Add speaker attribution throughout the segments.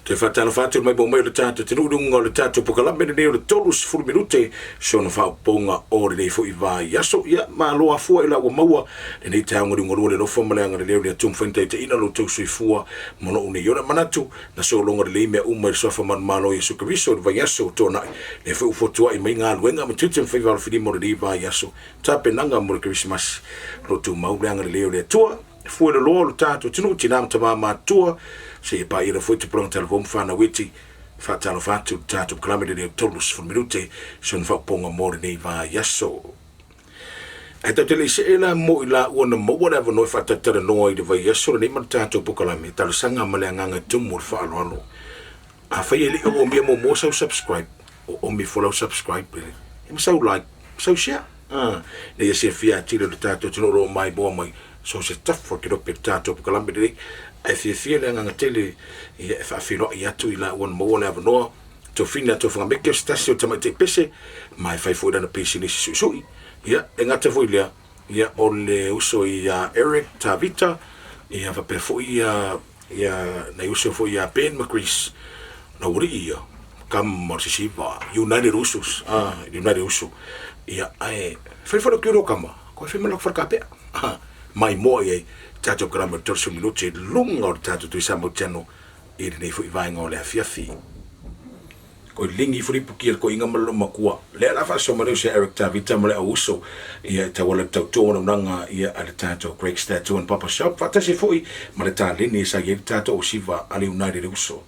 Speaker 1: Te whatala whātua mai bō mai le tātou te nurunga le tātou pokalame ne o le tolus furu minute so na whauponga o le nei fo i vā yaso ia ma loa fua ila ua maua le nei te angari ngorua le nofa maleanga le leo le atum whaintai te ina lo tau sui fua mono une iona manatu na so longa le leimea umai le sofa man malo Yesu Karisto le vā yaso tōna le whu ufotua i mai ngā luenga ma tutem whaiwala whini mo le vā yaso tape nanga mo le Christmas lo tu mauleanga le leo le atua fua le loa le tātou tinu tinam tamā mātua se pa ira foi te pronto telefon fana witi fatalo fatu tatu kilometer de tolus for minute son fa ponga more nei va yaso ata tele se ela mo ila ona mo whatever no fa tata no i de va yaso nei man tatu pokalame tal sanga malanga nga tumur fa alo a fa ele o mi mo so subscribe o mi follow subscribe e so like so share ne se fia tilo tatu tino ro mai bo mai so se tough for kilo pe tatu pokalame de e fia le nga tele e fa filo ia tu ila one more never no to fina to fa make stasio tamate pese mai fai fo dana pese ni sui ia nga te foilia ia ole uso ia Eric Tavita ia fa per fo ia na uso fo ia Ben Macris na uri ia kam morsiva United Usos United Uso ia ai fai fo kiro kama ko fai me lo fa kape mai mo ia tato grama torso minuti lunga o tato tu samo tano e nei fu vai ngole a fiafi ko lingi fu ripuki ko inga malo makua le la fa so mare se Eric Tavita male uso ia ta wala ta tona nanga ia al tato Greg Stato and Papa Shop fa ta se fu mare ta lini sa ye tato o siva ali United Uso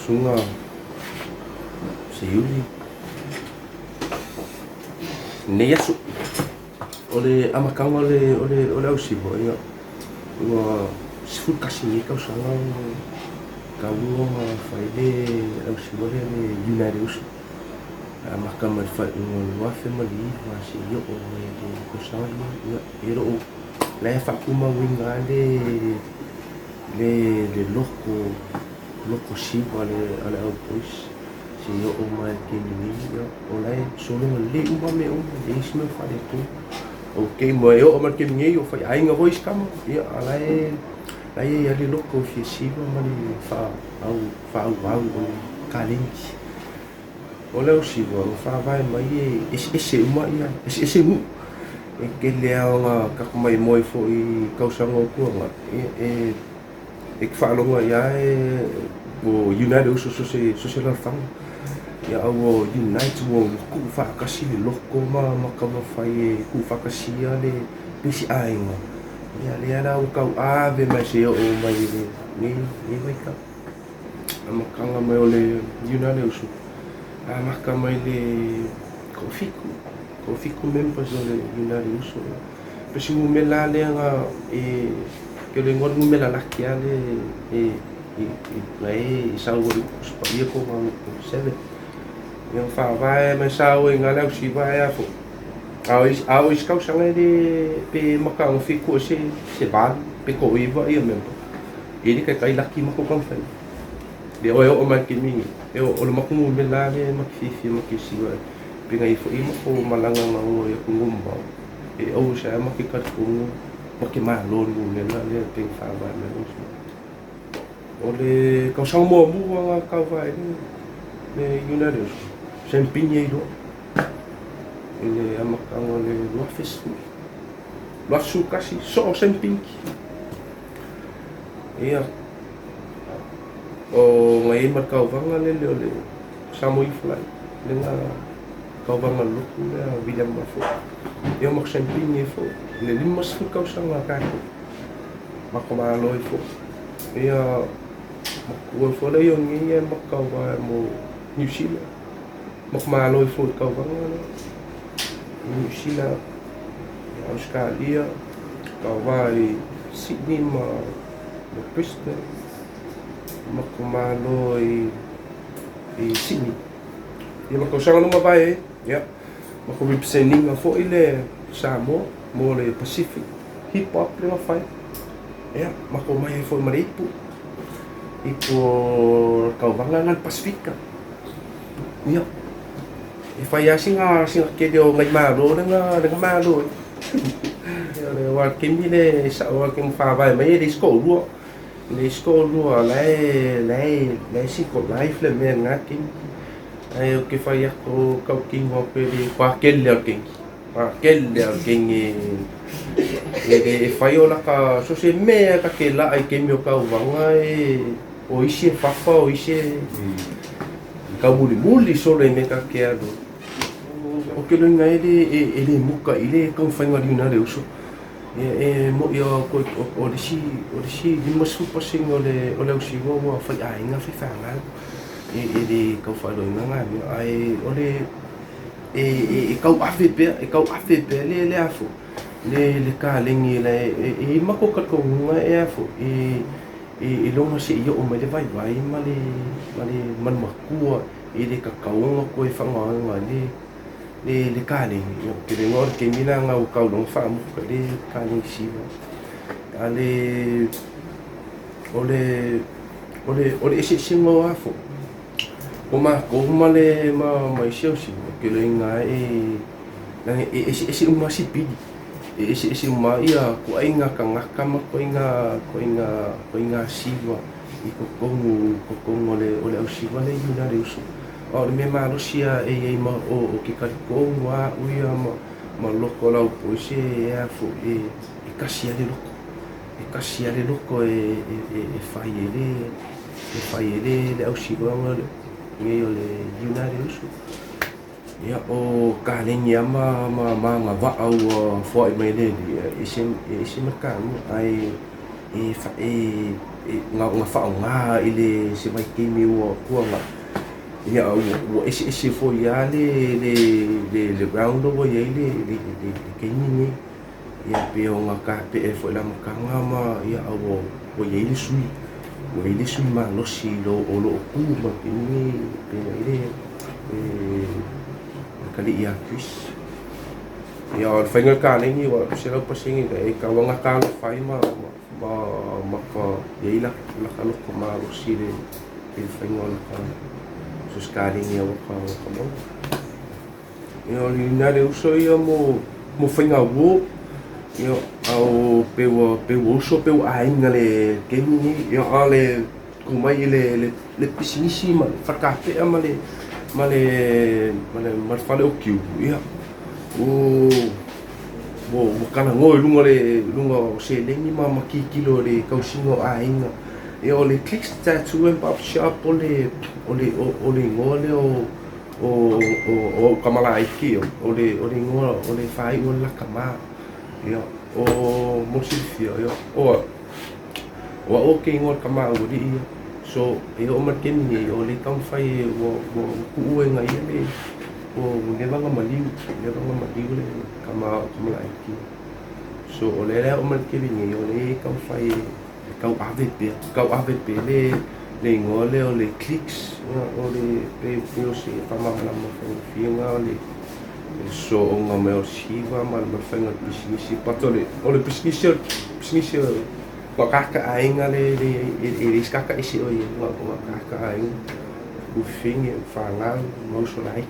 Speaker 2: sunga se yuli ne yasu ole amakanga ole ausibo ia wa sifu kasini ka usanga ka wo faide ausibo le United Uso amakama fa no wa family wa si yo o de ko sanga ia ero la fa kuma winga le loko siwa ale au pois si yo o mai ke ni o lai solo le uma me o isme fa de tu o ke mo yo o mai ke ni o fa ai nga voice kama ia alai Ai ali loko fiesiva mali fa au kalingi. Ole o siwa fa vai mai ese uma ia ese mu. E ke lea nga kakumai moi fo I kausanga o kuanga. E ke whaalonga ia o United uso so la whanga. Ia au United o ku whakasi le loko ma kawa whai ku whakasi le pisi ainga. Ia lea la o kau ave mai se o mai ni mai ka. Amakanga mai o le United uso. Amaka mai le kofiku members o le United uso. Pesi mu mela le nga ke le ngor mu mela laki ale mai sa o spa ia ko ma sebe. Ia fa vai mai sa o nga le si vai a fo. Au kau sanga de pe maka o fiku se van pe ko iwa ia member. Ini kai laki mako kan fa. De o mai kimi e o le mako mu mela le makifi makisiwa. Pe ngai fo ima ko malanga ma o ia kungumba. E o sa makikat ko makimalo mu mela le pe fa vai me o le kau sanga mo nga kau vai le United Champigneiro. Ele amakanga le loafesu loasu kasi so sempinki ia o ngai mar kauvanga le samui fly le nga kauvanga luku le William Mafo ia mak sempinki fo le limas fu kausanga kako makomalo fo ia makua fo le yongi ia makauva mo New Zealand makomalo fo kauvanga New Zealand, Australia, kau vai Sydney ma Brisbane, makumalo I Sydney. Ia makau sanga numa vai ya, makau representing a fo ile Samoa, mo le Pacific, hip hop le fai. Ya, makau mai fo maripu. Ipo kau vangangan Pasifika. Ya. E fai singa ke o ngai malo nga malo. Le wa kimi le sa wa kim fa vai mai le skolu. Le skolu le si ko life le me ngaki. Ai o ke fai ko ka king ho pe le kwa kel le king. Pa kel le king e fai o la ka so se me ka ke la ai ke mi o ka vanga o isi fa o isi ka muli so le me ka ke ado. O ke lo ngai ele muka ile kau whainga riuna re uso. Mo ia o le si limas pasing o le usiwa wa whai ainga whi whangal. Le kau whainga ngani. Ai o le kau awhi pia le afo. Le ka lengi le mako kako ngunga afo. Longa se ia o mai le vai ma le manmakua. Le kakaunga koe whangaunga le kani ke le ngor ke mina nga o kau long fa mo le kani siwa ale ole ese singo afo o ma le ma isi ke le nga ese uma sipi ese uma ia ko ainga ka ma ko inga siwa I ko ole o siwa le una le uso o me malusia ma o ke kariko wa uia ma loko lau poise fo kasia le loko fai ele le au siwa nge o le United uso ia o kalengi ama nga va au fo mai le ese merkano ai nga fa nga ile se vai kimi o kuanga ia o ese fo ia le round o ia le kenini ia pe o nga ka pe fo la makanga ma ia o ia le sui ma lo si lo o lo ku ma kini pe ile kali ia kus ia o whainga ka nengi wa se lo pasingi ka wanga ka lo fai ma ka ia la ka lo ma lo si le whainga ka Suscarinha o ia o United uso ia mo whainga wo Yo au peu uso peu ainga le gaming yo ale kumai le pisinisi ma whakape ma le whale o kiu ia o kana ngoi lunga o se lengi ma kilo le kausingo ainga e o le clicks tattoo and pop shop o le ngole o kamala iki o le ngoa o le fai o la kama ia o mosifia ia o ke ngol kama o di ia so e o markeni o le kam fai o ku e ngai le o le vanga maliu le kama la iki so o le o markeni ni o le kam fai kau AVP le ngole o le clicks o le o se kama la mo fianga le so nga me o siva ma le fenga pisinisi patole o le pisinisi wa kaka ainga le kaka isi o wa kaka ainga u finge fanga mo so lai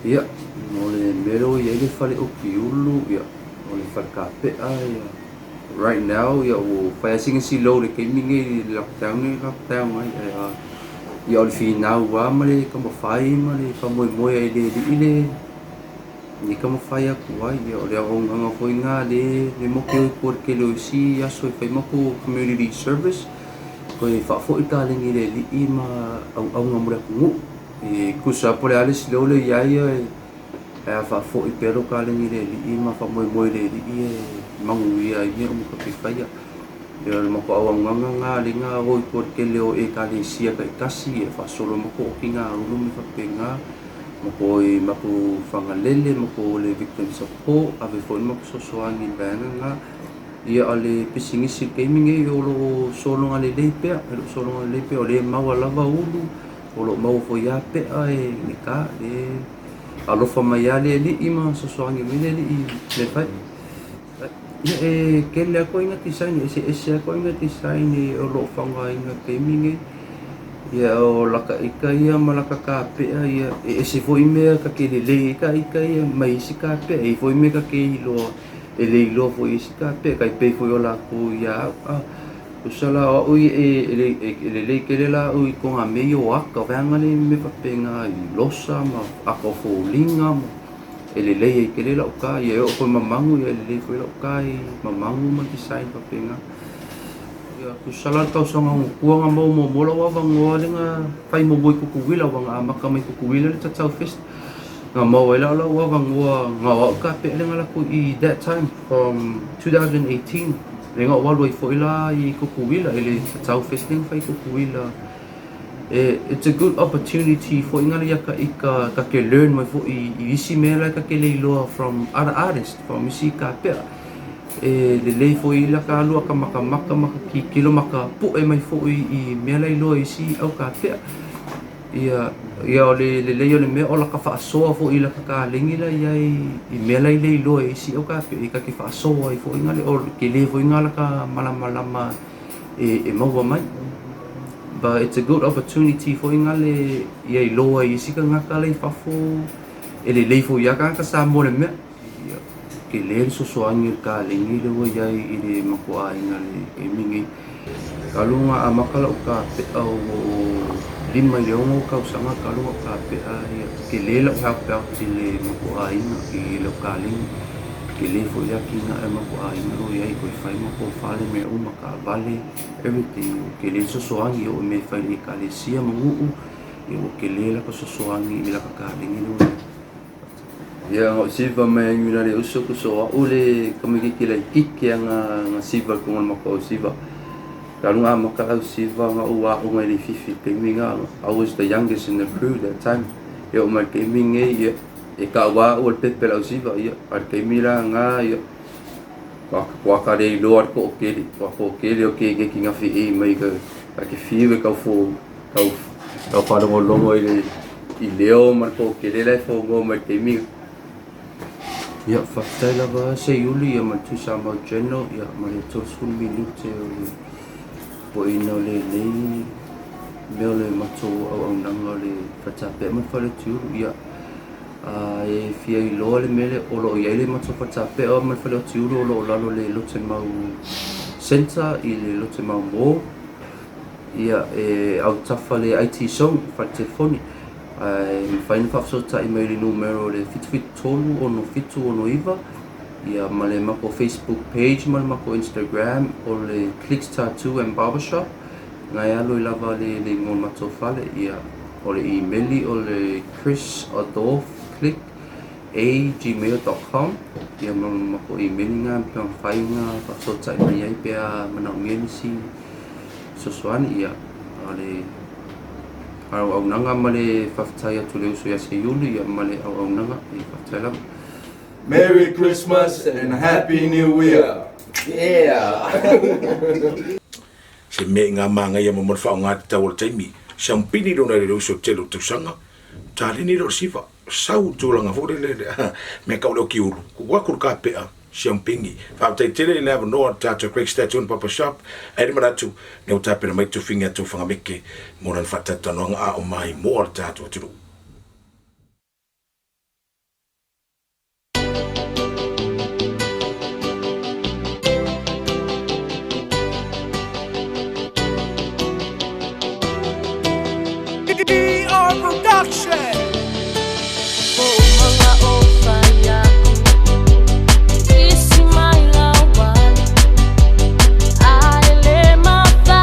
Speaker 3: ia mo le mero ia le fale o kiulu ia o le whakape ia right now ia o whaiasinga si lo le keiminge lockdown ia o le finau wa ma le kama whai ma le kamoe le ni kama whai aku ai ia o le aonganga hoi ngā le moke o kore ke leo si aso e whai mako community service ko e whaafo i kālengi le li i ma au ngamura kungu e kusa pole ale si leo le iai e whaafo i pero kālengi le li i ma whamoe le li i mangu ia i o muka pewhaia ia le mako au nganga ngā le ngā hoi kore ke leo e kāle sia ka i kasi e whaasolo mako o ki ngā ulu me whapenga mako e mako whangalele mako le Victor Elisara ave foi mako sosoangi banga nga ia ale pisingisi gaming e olo solonga le leipea o le maua lava ulu olo mau foi a pea e nika le alofa mai ale li ima sosoangi mine li le fai ia e kele ako inga design ese ako inga design e olo whanga inga gaming e ia o laka ika ia malaka ka pea ia e se foi mea ka ke le ika ia mai si ka pea e foi mea ka ke ilo e le ilo foi si ka pea kai pe foi o la ko ia usala o le ke le la o ko nga me o aka vanga le me fa penga i losa ma ako fo linga e le ke le la o ka ia o ko mamangu ia le foi la o ka i mamangu ma design fa penga kusala tau sanga kuanga mo mola wa vangoa lenga pai mo boy kukuwila wanga amaka mai kukuwila le tatau fest nga mo wela la wa vangoa nga wa ka pe lenga la ku I that time from 2018 lenga wa loi foila I kukuwila ele tatau fest lenga pai kukuwila it's a good opportunity for inga yaka ika ka ke learn mai fo I isi mela ka ke leilo from other artists from isi ka pe e le foi la ka lua ka maka ki kilo maka pu e mai foi I mea lai loa isi au ka pea ia o le o le mea o la ka whaasoa foi la ka lengi la I mea lai loa isi au ka pea I ka ki whaasoa I foi ngale o ke le foi ngala ka malama e maua mai but it's a good opportunity foi ngale ia I loa isi ka ngaka lai whafo e le foi ya ka sa mo le mea ke le sosoangi ka lengi le wa yai I le mako ainga le gaming kalunga amakala o ka pe au lima le ongo ka usanga kalunga ka pe ai ke le la ka pe ti le mako ainga I le ka lengi ke le fo ya ki na mako ainga ro yai ko fai mako fale me o maka vale everything ke le sosoangi o me fai ni ka le sia mungu e o ke le la ko sosoangi I la ka lengi no ia siva mai ngula le uso ku so ule kamiki kila kiki nga siva ko mako siva kalunga maka siva nga uwa ngai le fifi pinga I was the youngest in the crew that time yo mai gaming e ka wa ul pepe la siva ia ar kemila nga ia wa ka le lord ko ke le ke nga fi e mai ka ke five ka fo ka pa longo I leo marco ke le fo go mai gaming ia whaktaila wa se iuli ia matu sama general ia mare tosul minute po ina le nei mea le matu au nanga le whatape ma whale tiuru ia e fia I loa le mele o lo iai le matofa tapea o mai whale o tiuru o lo lalo le lote mau center I le lote mau mō ia e au tafa le IT song whale telefoni whaina whafsota I mai le numero le fitu tolu o no fitu o no iwa ia ma le mako Facebook page ma le mako Instagram o le Clicks Tattoo and Barbershop ngai alo I lava le ngon matofale ia o le emaili o le Chris Adolf click @gmail.com ia ma mako emaili nga pia whainga whafsota I mai ai pia manau mieni si sosoani ia ale au nanga ma le whaftai atu leo so ia se iuli ia ma le au nanga I whaftai lama
Speaker 4: Merry Christmas and Happy New Year.
Speaker 2: Yeah.
Speaker 1: Se me ngā manga ia mo morfa o ngā te tau o taimi. Sa mpini rona re uso telo tausanga. Tālini ro siva. Sau tūlanga fore le me kau leo ki uru. Kukwakur ka pea. Se mpingi. Whaatai tere le ava noa tātou Craig Statue Papa Shop. Aere maratu. Neu tāpera mai tu whinga tu whangameke. Moran whatatanoanga a o mai moa tātou turu.
Speaker 5: Production.
Speaker 6: La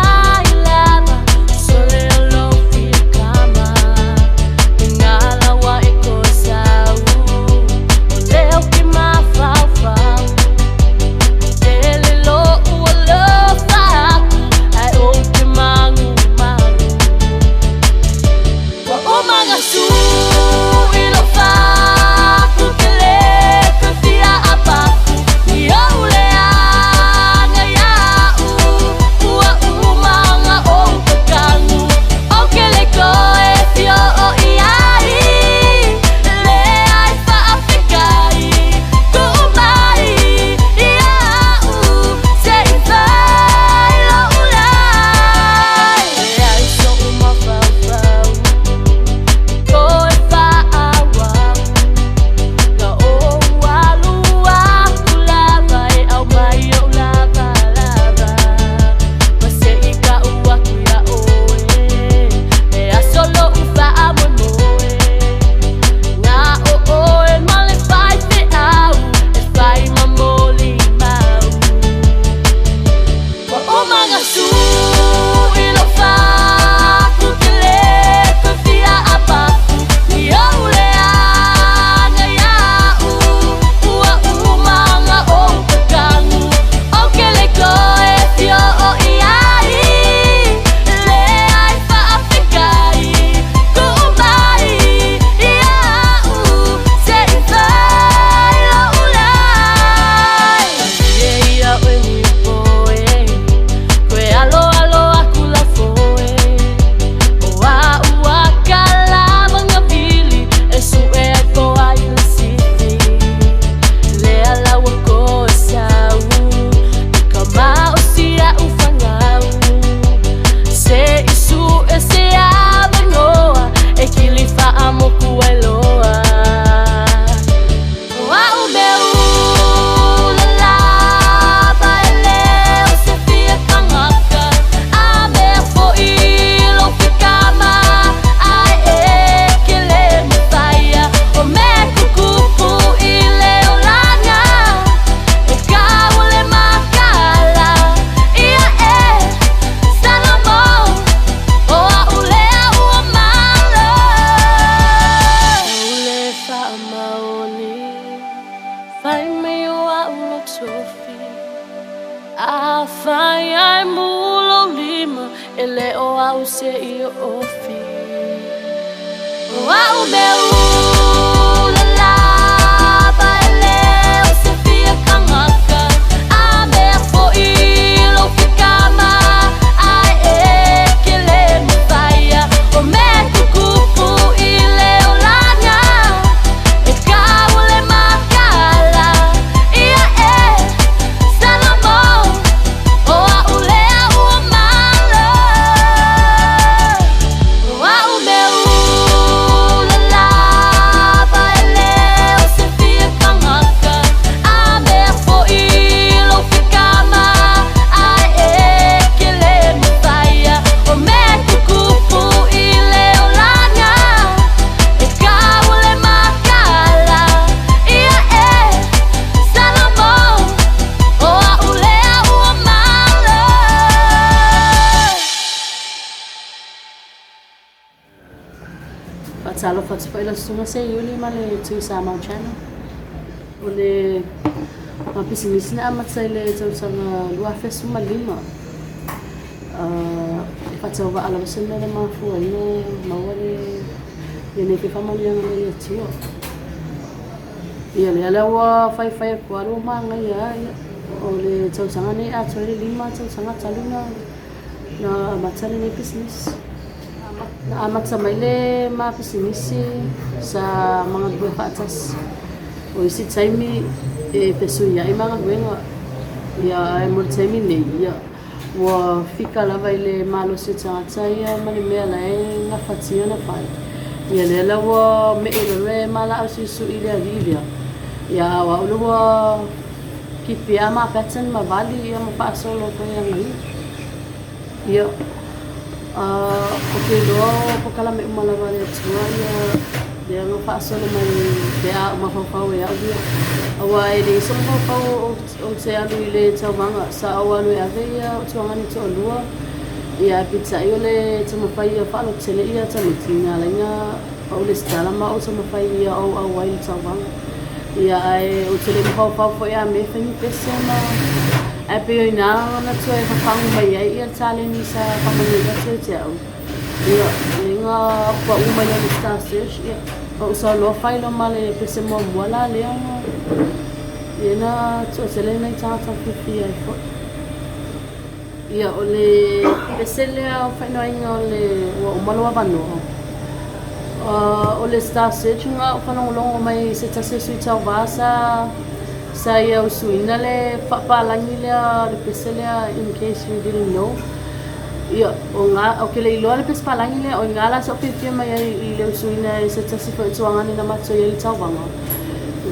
Speaker 5: Patalo fatu pa ila sunga se yuli male tu sama channel. Ole mapisimisi na amat sa ile tu sanga lua fesu malima. Patalo ba alam sa na mafu ina mawale yene ke famali yang le tua. Ia le alawa fai kwa ro manga ya. Ole tu sanga ni atole lima tu sanga taluna na amat ni business. Na amat sa maile mapisimisi sa mga gue pa atas. O isi taimi pesu ya mga gue nga ya mo taimi ne ya wa fika lava ile malo se tsa ya mali me la nga fatia na pai ya le la wa me ile mala asisu ile avivia ya wa ulwa kipia ma pattern ma vali ya ma paso lo ko ya ngi ya okay lo POLOKALAME umalawale tua ya dia no paso le mai dia ma fa ya dia awa ele so fa o se alu ile tawanga sa awalu ave ya tuanga ni to lua ya pizza yo le tama fa ya fa lo tele ya tama tinga lanya o le stala ma o tama fa ya o awai tawanga ya ai o tele fa ya me fa ni pesema ai pe ina na to e fa mai ya tale ni sa fa mai ya to tau ya linga kwa umanya ni stage ya o sa lo fai lo male pese mo wala le ina to sele na tata fifi ai fo ya ole pese le fai no inga ole o malo abano ole stage nga fa no longo mai se tase su tau vasa saya usuina le papalangi le pese le in case you didn't know. Ia o nga o ke le ilo le pes palangi le o ngala so pipi mai ile usuina se tasi fo tuanga ni na matso ye tawanga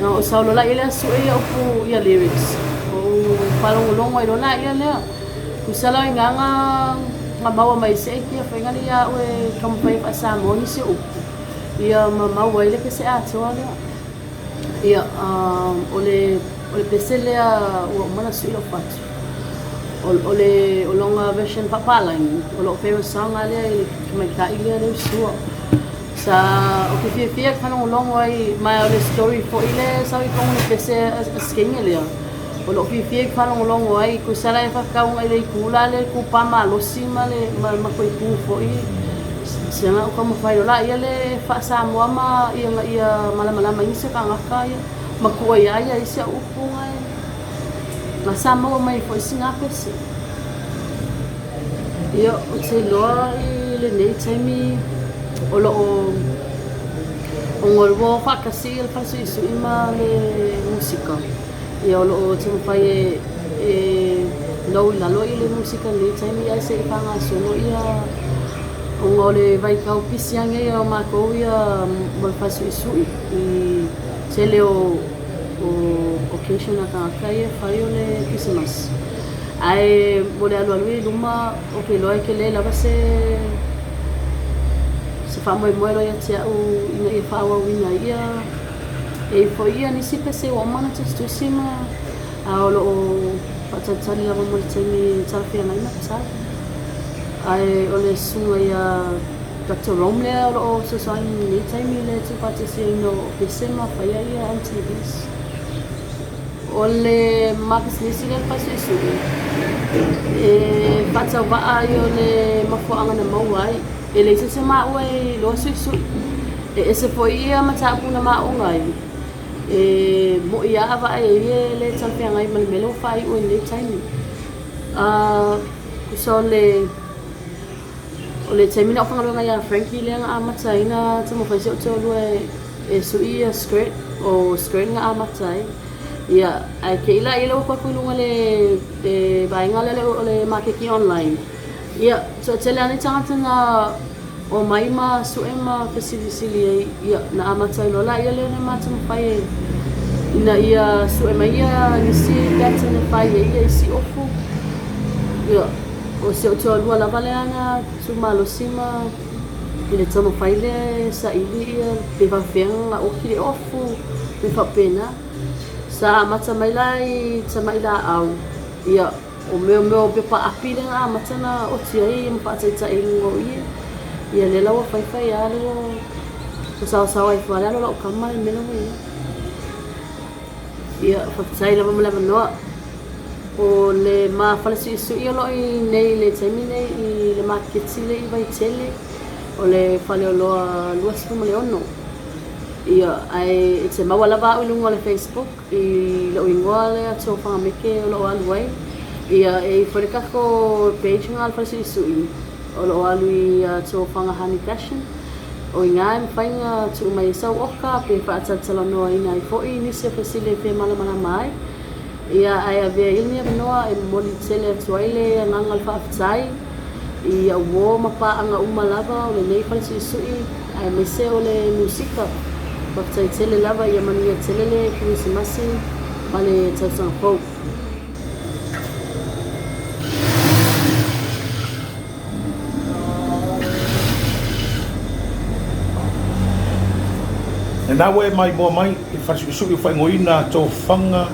Speaker 5: na o saulo la ile su e o pu ia lyrics o palong longo ilo na ia le usala nga mawa mai se ki fa ngani ya we kam pai pa sa mo ni se o ia mama wa ile ke se a toa le ia ole pese le o mana su ilo fatu ole longa version papalang olo pero sanga le mai ka ile le suo sa o ke fie kana longo ai mai ole story for ile sa i kong le pese skinge le olo fie kana longo ai ku sala fa ka un ile kula le ku pa ma lo sima le ma ko ku fo i sanga ko mo fa la ile fa sa mo ma ia mala mai se ka ngaka ia ma ku ia isa upu ai masama o mai foi singa pese yo o te loa le nei taimi o lo o ngolwo whakasi il pasu isu ima le musika yo lo o te mawhai lau lalo i le musika nei taimi ai se i panga sono ia o ngole vai kau pisiange o mako ia mo pasu isu i te leo o occasion aka kai fai ole Christmas ai mole alu luma o ke loe ke le lava se fa mo lo ia tia o ina e fa wa wina ia e foi ia ni si pese o mana tu sima a lo patatali lava mo temi tafia na ina sa ai ole sunga ia Dr. Romle o so so ni temi le tu patisi no pese ma fa ia anti-bis ole max nisi le pasu isu pata va yo le mafuanga na mawai ele se ma oi lo su ese foi ia mata puna ma ongai mo ia va le tsalpia ngai melo fai o le time kusole ole time na fanga nga ya Frankie le nga mata ina tmo fa se o lo su ia skirt o skirt nga mata ia ai ke ila ilo ko kulunga le bainga le marketing online ia so tela ni tanga tanga o mai ma su ema pesili ia na amata lo la ia le na mata pai ina ia su ema ia ni si data na pai ia si ofu ia o se o lo la valena su malo sima ile tamo pai le sa ia pe va fenga o ki ofu pe fa pena sa mata mai lai au ia o meu pe pa apile nga mata na o tia i mpa tsa ngo ia le lawa fai ale Sawa ai fala lo kama melo me. Ia fatsai lava mala noa. O le ma fala si su ia lo I nei le termine I le market le I vai tele. O le fale lo luas fu male ono. Ia ai it's ma wala ba ulunga le Facebook I lo ingoa le ato fa meke lo alway. Ia e fale ka ko page ngal fala si su I. O lo alui ato fa ngahani fashion. O inga e whainga tu mai sau oka pe whaatatala noa ina I fōi nisi a whasile pe malamana mai. Ia ai a vea ilni a noa e moli tele atu aile a ngangal whaafitai. Ia uo mapa anga umalava o le nei whalisi sui. Ai mese o le musika. Whaafitai tele lava ia mania tele le kirisimasi ma le tausanga fōu.
Speaker 1: E nā we mai mua mai, I whasuki whaingoina tō whanga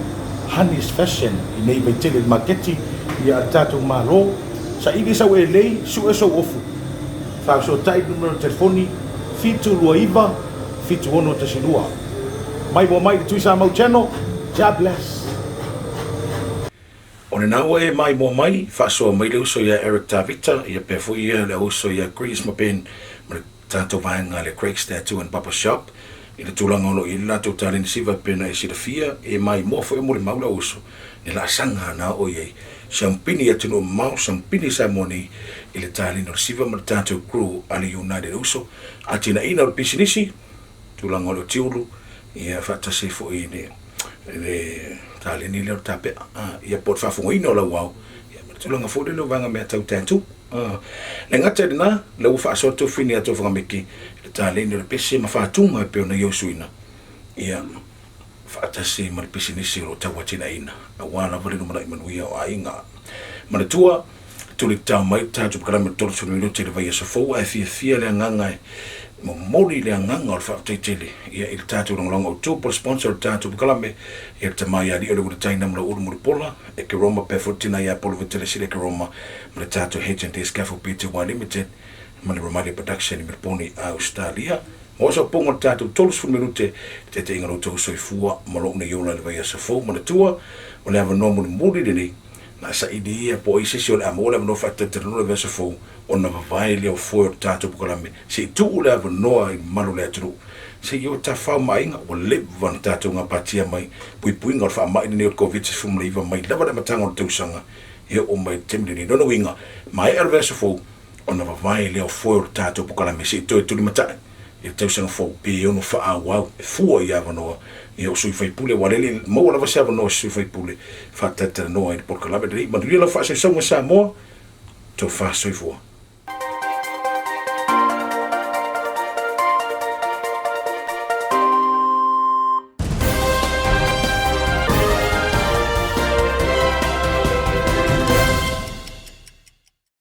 Speaker 1: Honey's Fashion I nei vai tele maketi I a tātou mālo. Sa iri sau e lei, su e so ofu. Whao so tai numero telefoni, fitu lua iwa, fitu ono tasilua. Mai mua mai, tui sa mau channel, God bless. O ne nā we mai mua mai, whaasoa mai le uso ia Eric Tavita, ia pefu ia le uso ia Chris Mapen, ma le tātou vaenga le Craig's Tattoo and Papa Shop. I le tūlanga ono I lato tāleni siva pena I sirafia e mai mofo e mole maula uso ni la sanga na o iei sampini atino mau sampini sa moni I le tāleni o siva ma le tātou crew ali United uso atina ina o pisinisi tūlanga ono tiulu ia whatase fo I le tāleni le o tape ia pot whafunga ina o la wau ia ma le tūlanga fo le lo vanga mea tau tātou le ngata dina le ufa asoto fini ato whakamiki le tāleni le pese ma whātunga e peo na iosuina ia whaatase ma le pese nisi o tawatina ina a wāna wale no mana imanuia o ainga ma le tua tuli tau mai tātu pakarame tolu sunu minuti le vai asa fau ai fia le anganga mo mori le anganga o le whaataitele ia I le tātu longa o tū por sponsor tātu pakarame ia le tamai ali o le wura taina mula uru muri pola e ke roma pefotina ia polo vitele sile ke roma ma le tātu H&D Scaffold Pty Limited ma le Ramadi Production I Melbourne Australia mo so pongo tātu tolu sunu minute te inga roto soifua ma lo na yola le vai asa fau ma le tua o le ava nomu muri le ni na sa idea po I sisi o le amola no whaatatara le vai asa fau o na vavai leo foi o tātou pukalame. Se tu ule ava noa I maru le aturu. Se yo ta whao mainga o levan tātou ngā patia mai. Pui nga o wha mai ni o COVID fumla iwa mai. Lava le matanga o tausanga. Ia o mai temri ni nono winga. Mai arve asa fau o na vavai leo foi o tātou pukalame. Se toi tuli matai. Ia tausanga fau pe ono wha awau. E fua I ava noa. Ia o sui whaipule. Walele maua lava se ava noa sui whaipule. Wha tatara noa I POLOKALAME. Manuia la wha se saunga sa moa. Tau wha soifua.